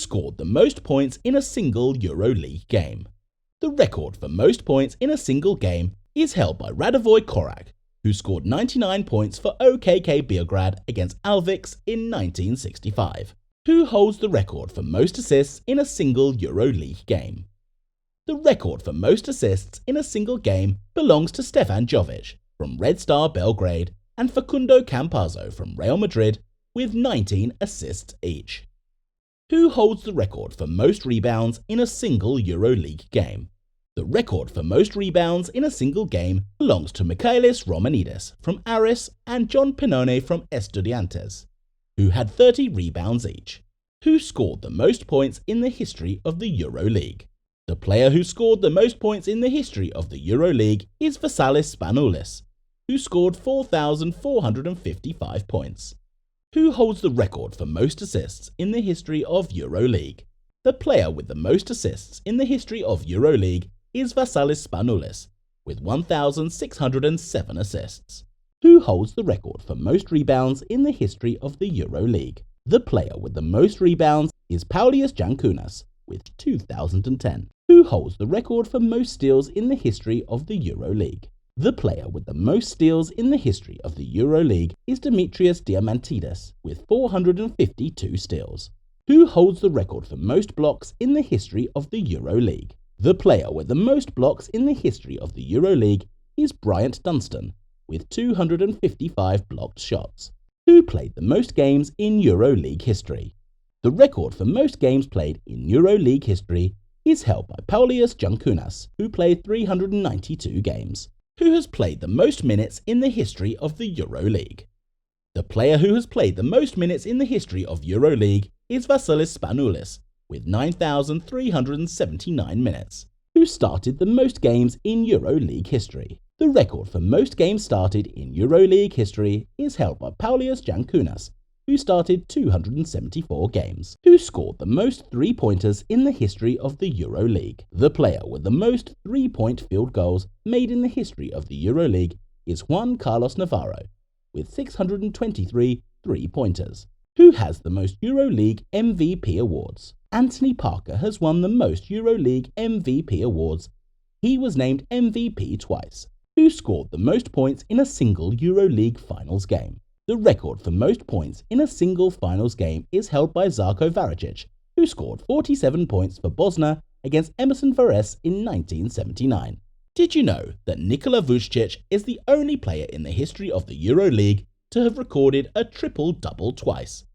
scored the most points in a single EuroLeague game? The record for most points in a single game is held by Radivoj Korak, who scored 99 points for OKK Beograd against Alviks in 1965. Who holds the record for most assists in a single EuroLeague game? The record for most assists in a single game belongs to Stefan Jovic from Red Star Belgrade and Facundo Campazzo from Real Madrid with 19 assists each. Who holds the record for most rebounds in a single EuroLeague game? The record for most rebounds in a single game belongs to Michaelis Romanidis from Aris and John Pinone from Estudiantes, who had 30 rebounds each. Who scored the most points in the history of the EuroLeague? The player who scored the most points in the history of the EuroLeague is Vassilis Spanoulis, who scored 4,455 points. Who holds the record for most assists in the history of EuroLeague? The player with the most assists in the history of EuroLeague is Vassilis Spanoulis, with 1,607 assists. Who holds the record for most rebounds in the history of the EuroLeague? The player with the most rebounds is Paulius Jankūnas, with 2,010. Who holds the record for most steals in the history of the EuroLeague? The player with the most steals in the history of the EuroLeague is Dimitrios Diamantidis, with 452 steals. Who holds the record for most blocks in the history of the EuroLeague? The player with the most blocks in the history of the EuroLeague is Bryant Dunstan, with 255 blocked shots. Who played the most games in EuroLeague history? The record for most games played in EuroLeague history is held by Paulius Jankūnas, who played 392 games. Who has played the most minutes in the history of the EuroLeague? The player who has played the most minutes in the history of EuroLeague is Vassilis Spanoulis, with 9,379 minutes. Who started the most games in EuroLeague history? The record for most games started in EuroLeague history is held by Paulius Jankūnas, who started 274 games. Who scored the most three-pointers in the history of the EuroLeague? The player with the most three-point field goals made in the history of the EuroLeague is Juan Carlos Navarro, with 623 three-pointers. Who has the most EuroLeague MVP awards? Anthony Parker has won the most EuroLeague MVP awards. He was named MVP twice. Who scored the most points in a single EuroLeague finals game? The record for most points in a single finals game is held by Žarko Varičić, who scored 47 points for Bosna against Emerson Varese in 1979. Did you know that Nikola Vučkić is the only player in the history of the EuroLeague to have recorded a triple-double twice?